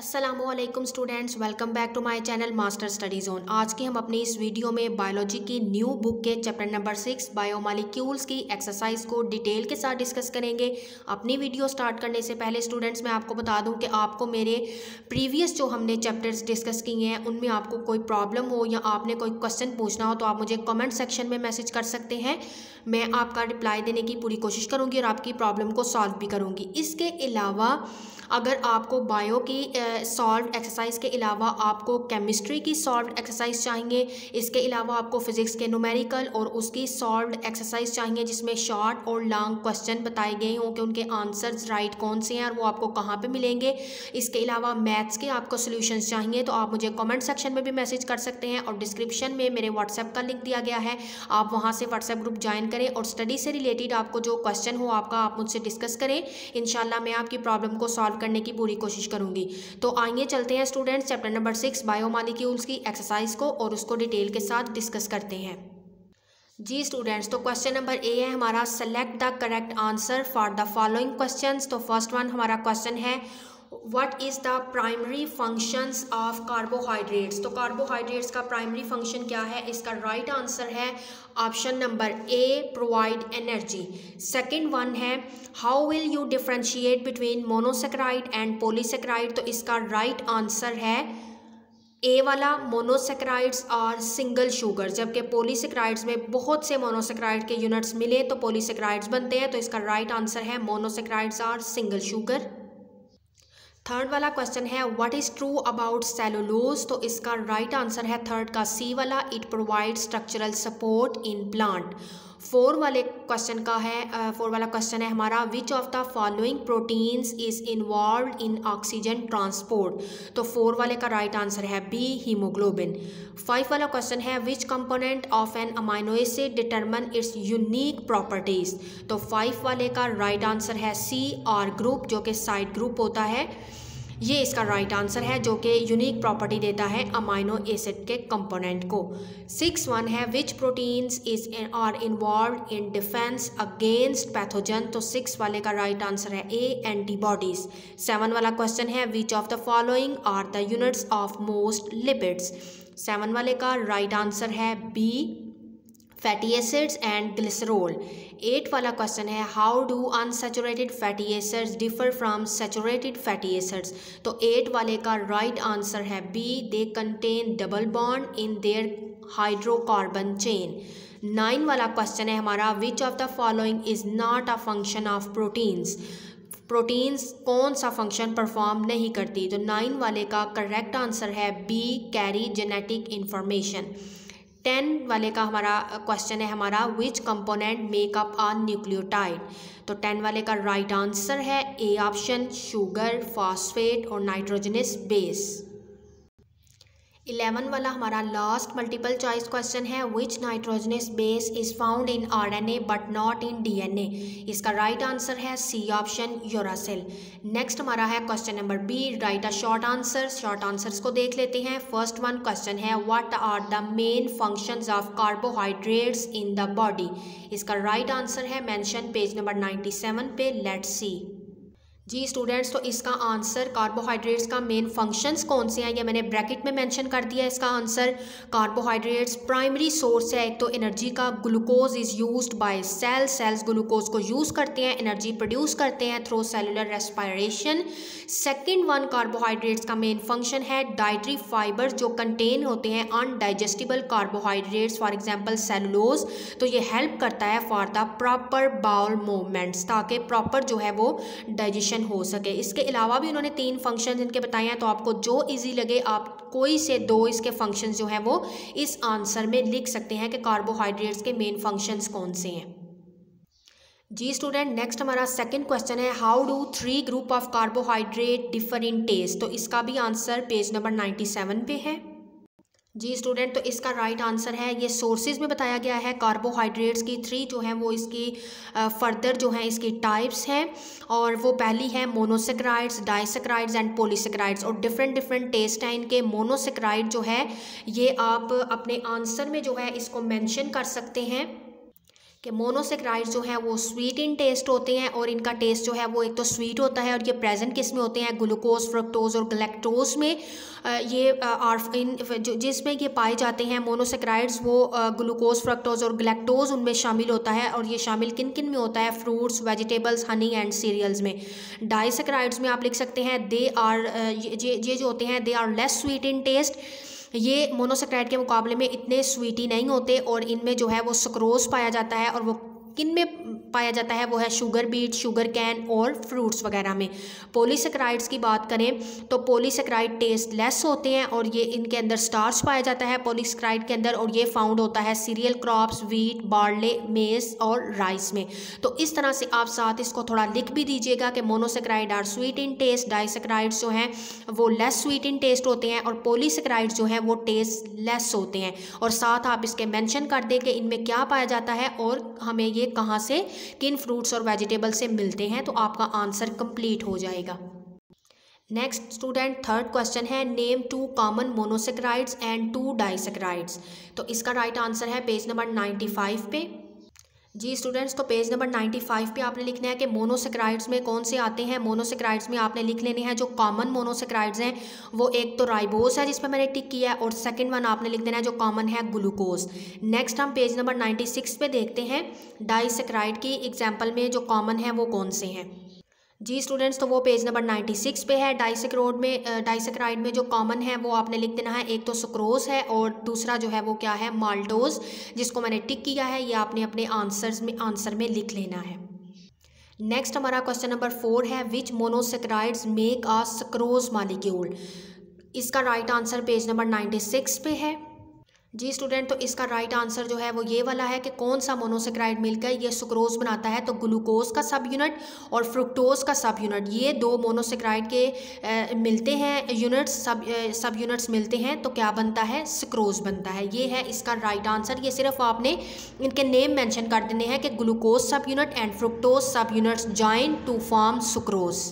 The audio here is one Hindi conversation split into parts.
अस्सलामुअलैकुम students, welcome back to my channel master study zone. आज की हम अपनी इस वीडियो में बायोलॉजी की न्यू बुक के चैप्टर नंबर 6 बायोमॉलिक्यूल्स की एक्सरसाइज को डिटेल के साथ डिस्कस करेंगे। अपनी वीडियो स्टार्ट करने से पहले स्टूडेंट्स मैं आपको बता दूं कि आपको मेरे प्रीवियस जो हमने चैप्टर्स डिस्कस किए हैं उनमें आपको कोई प्रॉब्लम हो या आपने कोई क्वेश्चन पूछना हो तो आप मुझे कमेंट सेक्शन में मैसेज कर सकते हैं। मैं आपका रिप्लाई देने की पूरी कोशिश करूँगी और आपकी प्रॉब्लम को सॉल्व भी करूँगी। इसके अलावा अगर आपको बायो की सॉल्व एक्सरसाइज के अलावा आपको केमिस्ट्री की सॉल्व एक्सरसाइज चाहिए, इसके अलावा आपको फिजिक्स के न्यूमेरिकल और उसकी सॉल्व एक्सरसाइज चाहिए जिसमें शॉर्ट और लॉन्ग क्वेश्चन बताए गए हों कि उनके आंसर्स राइट कौन से हैं और वो आपको कहाँ पे मिलेंगे। इसके अलावा मैथ्स के आपको सॉल्यूशंस चाहिए तो आप मुझे कमेंट सेक्शन में भी मैसेज कर सकते हैं और डिस्क्रिप्शन में मेरे व्हाट्सएप का लिंक दिया गया है, आप वहाँ से व्हाट्सएप ग्रुप ज्वाइन करें और स्टडी से रिलेटेड आपको जो क्वेश्चन हो आपका आप मुझसे डिस्कस करें। इंशाल्लाह मैं आपकी प्रॉब्लम को सॉल्व करने की पूरी कोशिश करूंगी। तो आइए चलते हैं स्टूडेंट्स चैप्टर नंबर 6 बायोमॉलिक्यूल्स की एक्सरसाइज को और उसको डिटेल के साथ डिस्कस करते हैं। जी स्टूडेंट्स, तो क्वेश्चन नंबर ए है हमारा, select the correct answer for the following questions. तो फर्स्ट वन हमारा क्वेश्चन है, what is the primary functions of carbohydrates. तो कार्बोहाइड्रेट्स का प्राइमरी फंक्शन क्या है? इसका राइट आंसर है option number A, provide energy. Second one है, how will you differentiate between monosaccharide and polysaccharide. तो इसका राइट आंसर है ए वाला, मोनोसेकेराइड्स और सिंगल शुगर, जबकि पॉलीसेकेराइड्स में बहुत से मोनोसेकेराइड के यूनिट्स मिले तो पॉलीसेकेराइड्स बनते हैं। तो इसका राइट आंसर है मोनोसेकेराइड्स और सिंगल शुगर। थर्ड वाला क्वेश्चन है, what is true about cellulose. तो इसका राइट आंसर है थर्ड का सी वाला, it provide structural support in plant. Four वाला क्वेश्चन है हमारा, which of the following proteins is involved in oxygen transport. तो फोर वाले का राइट आंसर है बी, हीमोग्लोबिन। फाइव वाला क्वेश्चन है, which component of an amino acid determine it's unique properties. तो फाइव वाले का राइट आंसर है सी, आर ग्रुप, जो कि साइड ग्रुप होता है, ये इसका राइट आंसर है जो कि यूनिक प्रॉपर्टी देता है अमाइनो एसिड के कंपोनेंट को। 6 है, which proteins are involve in defence against pathogen. तो 6 वाले का राइट आंसर है ए, एंटीबॉडीज। 7 वाला क्वेश्चन है, which of the following are the units of most lipids. 7 वाले का राइट आंसर है B, fatty acids and glycerol. 8 वाला क्वेश्चन है, how do unsaturated fatty acids differ from saturated fatty acids. तो 8 वाले का राइट आंसर है B, they contain double bond in their hydrocarbon chain. 9 वाला क्वेश्चन है हमारा, which of the following is not a function of proteins. Proteins कौन सा फंक्शन परफॉर्म नहीं करती। तो 9 वाले का करेक्ट आंसर है बी, कैरी जेनेटिक इंफॉर्मेशन। 10 वाले का हमारा क्वेश्चन है हमारा, which component make up a nucleotide. तो 10 वाले का राइट आंसर है ए ऑप्शन, शुगर, फॉस्फेट और नाइट्रोजनस बेस। 11 वाला हमारा लास्ट मल्टीपल चॉइस क्वेश्चन है, which nitrogenous base is found in RNA but not in DNA. इसका राइट आंसर है सी ऑप्शन, यूरासिल। नेक्स्ट हमारा है question number B, right a short answer. Short answers को देख लेते हैं। फर्स्ट वन क्वेश्चन है, what are the main functions of carbohydrates in the body. इसका राइट आंसर है मेंशन पेज नंबर 97 पे, लेट्स सी। जी स्टूडेंट्स, तो इसका आंसर कार्बोहाइड्रेट्स का मेन फंक्शंस कौन से हैं ये मैंने ब्रैकेट में मेंशन कर दिया। इसका आंसर, कार्बोहाइड्रेट्स प्राइमरी सोर्स है एक तो एनर्जी का, glucose is used by cells glucose को यूज़ करते हैं, एनर्जी प्रोड्यूस करते हैं through cellular respiration. Second one, carbohydrates का मेन फंक्शन है डाइटरी फाइबर जो कंटेन होते हैं indigestible carbohydrates, for example cellulose. तो ये हेल्प करता है for the proper bowel movements, ताकि प्रॉपर जो है वो डाइजेशन हो सके। इसके अलावा भी उन्होंने 3 फंक्शंस इनके बताए हैं, तो आपको जो इजी लगे आप कोई से 2 इसके फंक्शंस जो हैं वो इस आंसर में लिख सकते हैं कि कार्बोहाइड्रेट्स के मेन फंक्शंस कौन से हैं। जी स्टूडेंट, नेक्स्ट हमारा सेकंड क्वेश्चन है, how do 3 group of carbohydrate differ in taste. तो इसका भी आंसर पेज नंबर 97 पे है। जी स्टूडेंट, तो इसका राइट आंसर है, ये सोर्सेज में बताया गया है कार्बोहाइड्रेट्स की 3 जो हैं वो इसकी फर्दर जो हैं इसकी टाइप्स हैं, और वो पहली है मोनोसेकेराइड्स, डाइसेकेराइड्स एंड पॉलीसेकेराइड्स, और डिफरेंट टेस्ट हैं इनके। मोनोसेकेराइड जो है ये आप अपने आंसर में जो है इसको मेंशन कर सकते हैं कि मोनोसेक्राइड्स जो है वो स्वीट इन टेस्ट होते हैं और इनका टेस्ट जो है वो एक तो स्वीट होता है और ये प्रेजेंट किस में होते हैं, ग्लूकोज, फ्रक्टोज और गैलेक्टोज में। जिसमें ये पाए जाते हैं मोनोसेक्राइड्स वो ग्लूकोज, फ्रक्टोज और गैलेक्टोज उनमें शामिल होता है। और ये शामिल किन किन में होता है, fruits, vegetables, honey and cereals में। डाइसेक्राइड्स में आप लिख सकते हैं दे आर, ये जो होते हैं they are less sweet in taste. ये मोनोसेक्राइड के मुकाबले में इतने स्वीटी नहीं होते और इनमें जो है वो सक्रोज पाया जाता है। और वो किन में पाया जाता है, वो है शुगर बीट, शुगर कैन और फ्रूट्स वगैरह में। पॉलीसेक्राइड्स की बात करें तो पॉलीसेक्राइड टेस्ट लेस होते हैं और ये इनके अंदर स्टार्च पाया जाता है पॉलीसेक्राइड के अंदर, और ये फाउंड होता है सीरियल क्रॉप्स, व्हीट, बार्ले, मेज और राइस में। तो इस तरह से आप साथ इसको थोड़ा लिख भी दीजिएगा कि monosaccharide are sweet in taste, disaccharides जो हैं वो लेस स्वीट इन टेस्ट होते हैं और पॉलीसेक्राइड्स जो हैं वो टेस्ट लेस होते हैं। और साथ आप इसके मेंशन कर दें कि इनमें क्या पाया जाता है और हमें ये कहाँ से, किन फ्रूट्स और वेजिटेबल से मिलते हैं, तो आपका आंसर कंप्लीट हो जाएगा। नेक्स्ट स्टूडेंट, थर्ड क्वेश्चन है name 2 common monosaccharides and 2 disaccharides. तो इसका राइट आंसर है पेज नंबर 95 पे। जी स्टूडेंट्स, तो पेज नंबर 95 पे आपने लिखना है कि मोनोसेक्राइड्स में कौन से आते हैं। मोनोसेक्राइड्स में आपने लिख लेने हैं जो कॉमन मोनोसेक्राइड्स हैं वो एक तो राइबोस है जिसमें मैंने टिक किया है, और सेकंड वन आपने लिख देना है जो कॉमन है ग्लूकोज। नेक्स्ट हम पेज नंबर 96 पे देखते हैं डाइसेक्राइड की एग्जाम्पल में जो कॉमन है वो कौन से हैं। जी स्टूडेंट्स, तो वो पेज नंबर 96 पे है। डाइसेक्राइड में जो कॉमन है वो आपने लिख देना है, एक तो सुक्रोज है और दूसरा जो है वो क्या है, माल्टोज, जिसको मैंने टिक किया है, ये आपने अपने आंसर में लिख लेना है। नेक्स्ट हमारा क्वेश्चन नंबर 4 है which monosaccharides make a sucrose molecule. इसका राइट आंसर पेज नंबर 96 पे है। जी स्टूडेंट, तो इसका राइट आंसर जो है वो ये वाला है कि कौन सा मोनोसेक्राइड मिलकर ये सुक्रोज बनाता है, तो ग्लूकोज का सब यूनिट और फ्रुक्टोज का सब यूनिट, ये दो मोनोसेक्राइड के मिलते हैं यूनिट्स, सब यूनिट्स मिलते हैं तो क्या बनता है, सुक्रोज बनता है। ये है इसका राइट आंसर। ये सिर्फ आपने इनके नेम मेंशन कर देने हैं कि glucose sub unit and fructose sub units join to form sucrose.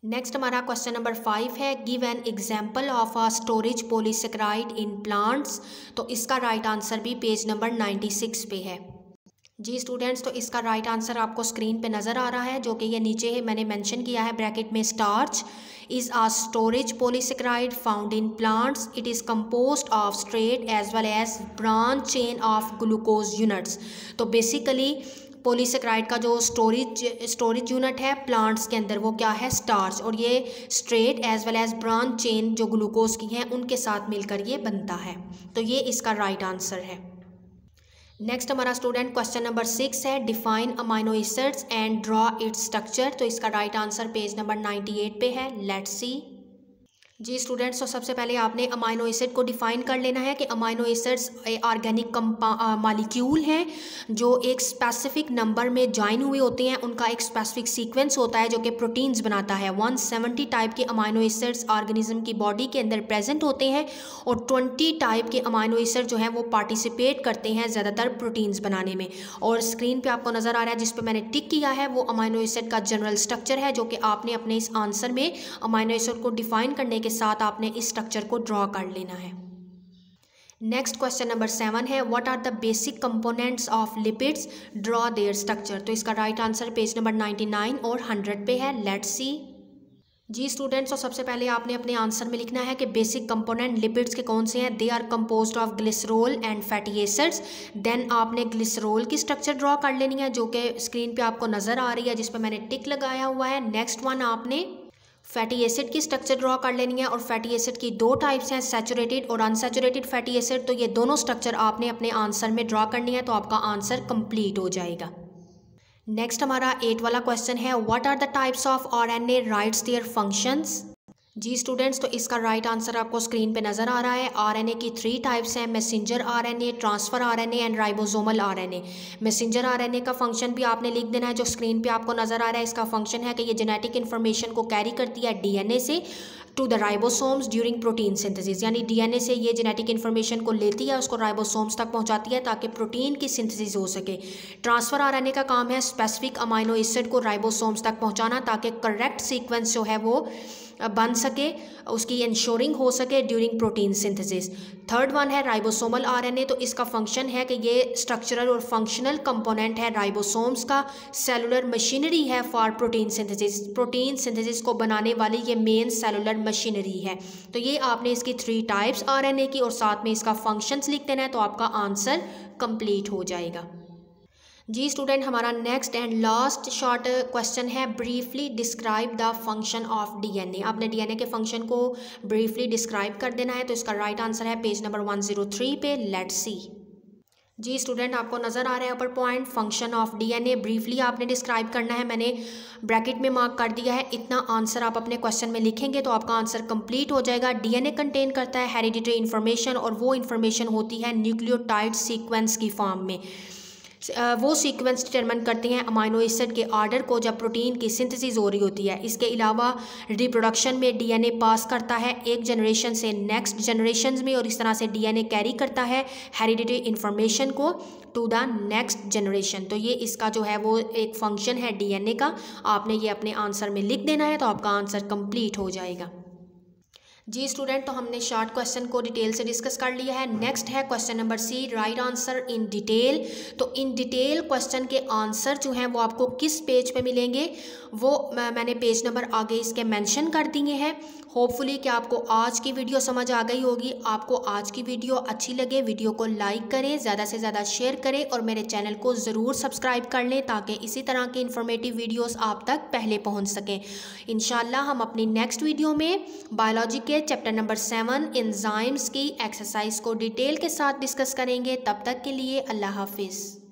Next हमारा क्वेश्चन नंबर 5 है give an example of a storage polysaccharide in plants. तो इसका राइट आंसर भी पेज नंबर 96 पे है। जी स्टूडेंट्स, तो इसका राइट आंसर आपको स्क्रीन पे नज़र आ रहा है, जो कि ये नीचे है मैंने मेंशन किया है ब्रैकेट में, starch is a storage polysaccharide found in plants, it is composed of straight as well as branch chain of glucose units. तो बेसिकली पॉलीसेक्राइड का जो स्टोरेज यूनिट है प्लांट्स के अंदर वो क्या है, स्टार्च, और ये straight as well as branch chain जो ग्लूकोज की हैं उनके साथ मिलकर ये बनता है। तो ये इसका राइट आंसर है। नेक्स्ट हमारा स्टूडेंट क्वेश्चन नंबर 6 है define amino acids and draw its structure. तो इसका राइट आंसर पेज नंबर 98 पे है। Let's see. जी स्टूडेंट्स, तो सबसे पहले आपने अमाइनो एसिड को डिफ़ाइन कर लेना है कि अमाइनो एसिड्स ऑर्गेनिक मॉलिक्यूल हैं जो एक स्पेसिफिक नंबर में ज्वाइन हुए होते हैं। उनका एक स्पेसिफिक सीक्वेंस होता है जो कि प्रोटीन्स बनाता है। 170 टाइप के अमाइनो एसिड्स ऑर्गेनिज्म की बॉडी के अंदर प्रेजेंट होते हैं और 20 टाइप के अमाइनो एसिड जो हैं वो पार्टिसिपेट करते हैं ज़्यादातर प्रोटीन्स बनाने में। और स्क्रीन पर आपको नज़र आ रहा है जिस पर मैंने टिक किया है वो अमाइनो एसिड का जनरल स्ट्रक्चर है, जो कि आपने अपने इस आंसर में अमाइनो एसिड को डिफ़ाइन करने के साथ आपने इस स्ट्रक्चर को ड्रॉ कर लेना है। नेक्स्ट क्वेश्चन नंबर 7 है what are the basic components of lipids, draw their structure. तो इसका राइट आंसर पेज नंबर 99 और 100 पे है। Let's see. जी स्टूडेंट्स, तो सबसे पहले आपने अपने आंसर में लिखना है कि बेसिक कंपोनेंट लिपिड्स के कौन से हैं। They are composed of glycerol and fatty acids. Then आपने ग्लिसरॉल की स्ट्रक्चर ड्रॉ कर लेनी है जो कि स्क्रीन पे आपको नज़र आ रही है जिस पे मैंने टिक लगाया हुआ है। नेक्स्ट वन आपने फैटी एसिड की स्ट्रक्चर ड्रॉ कर लेनी है और फैटी एसिड की दो टाइप्स हैं, सैचुरेटेड और अनसैचुरेटेड फैटी एसिड। तो ये दोनों स्ट्रक्चर आपने अपने आंसर में ड्रॉ करनी है तो आपका आंसर कंप्लीट हो जाएगा। नेक्स्ट हमारा 8 वाला क्वेश्चन है what are the types of RNA writes their functions. जी स्टूडेंट्स, तो इसका राइट आंसर आपको स्क्रीन पे नज़र आ रहा है। आरएनए की 3 टाइप्स हैं, messenger RNA, transfer RNA and ribosomal RNA. Messenger RNA का फंक्शन भी आपने लिख देना है जो स्क्रीन पे आपको नज़र आ रहा है। इसका फंक्शन है कि ये जेनेटिक इन्फॉर्मेशन को कैरी करती है डीएनए से to the ribosomes during protein synthesis, यानी डीएनए से ये जेनेटिक इन्फॉर्मेशन को लेती है उसको राइबोसोम्स तक पहुंचाती है ताकि प्रोटीन की सिंथेसिस हो सके। ट्रांसफ़र आरएनए का काम है स्पेसिफिक अमाइनो एसिड को राइबोसोम्स तक पहुंचाना ताकि करेक्ट सीक्वेंस जो है वो बन सके, उसकी इंश्योरिंग हो सके during protein synthesis. Third one है राइबोसोमल आरएनए, तो इसका फंक्शन है कि ये स्ट्रक्चरल और फंक्शनल कंपोनेंट है राइबोसोम्स का, सेलुलर मशीनरी है for protein synthesis, protein synthesis को बनाने वाली ये मेन सेलुलर मशीनरी है। तो ये आपने इसकी 3 टाइप्स आरएनए की और साथ में इसका फंक्शंस लिख देना है, तो आपका आंसर कंप्लीट हो जाएगा। जी स्टूडेंट, हमारा next and last short question है, briefly describe the function of DNA. आपने डीएनए के फंक्शन को ब्रीफली डिस्क्राइब कर देना है, तो इसका राइट आंसर है पेज नंबर 103 पे। Let's see. जी स्टूडेंट, आपको नज़र आ रहा है ऊपर point, function of DNA briefly आपने डिस्क्राइब करना है। मैंने ब्रैकेट में मार्क कर दिया है, इतना आंसर आप अपने क्वेश्चन में लिखेंगे तो आपका आंसर कंप्लीट हो जाएगा। डीएनए कंटेन करता है हेरिडिटरी इन्फॉर्मेशन, और वो इन्फॉर्मेशन होती है न्यूक्लियोटाइड सीक्वेंस की फॉर्म में। वो सीक्वेंस डिटरमिन करते हैं अमाइनो एसिड के आर्डर को जब प्रोटीन की सिंथेसिस हो रही होती है। इसके अलावा रिप्रोडक्शन में डीएनए पास करता है एक जनरेशन से नेक्स्ट जनरेशन में, और इस तरह से डीएनए कैरी करता है हेरिडिटरी इन्फॉर्मेशन को टू द नेक्स्ट जनरेशन। तो ये इसका जो है वो एक फंक्शन है डीएनए का, आपने ये अपने आंसर में लिख देना है, तो आपका आंसर कंप्लीट हो जाएगा। जी स्टूडेंट, तो हमने शॉर्ट क्वेश्चन को डिटेल से डिस्कस कर लिया है। नेक्स्ट है question number C, right answer in detail. तो इन डिटेल क्वेश्चन के आंसर जो हैं वो आपको किस पेज पे मिलेंगे, वो मैंने पेज नंबर आगे इसके मेंशन कर दिए हैं। होपफुली कि आपको आज की वीडियो समझ आ गई होगी। आपको आज की वीडियो अच्छी लगे, वीडियो को लाइक करें, ज़्यादा से ज़्यादा शेयर करें और मेरे चैनल को ज़रूर सब्सक्राइब कर लें ताकि इसी तरह के इन्फॉर्मेटिव वीडियोस आप तक पहले पहुंच सकें। इंशाल्लाह हम अपनी नेक्स्ट वीडियो में बायोलॉजी के चैप्टर नंबर 7 एंजाइम्स की एक्सरसाइज को डिटेल के साथ डिस्कस करेंगे। तब तक के लिए अल्लाह हाफिज़।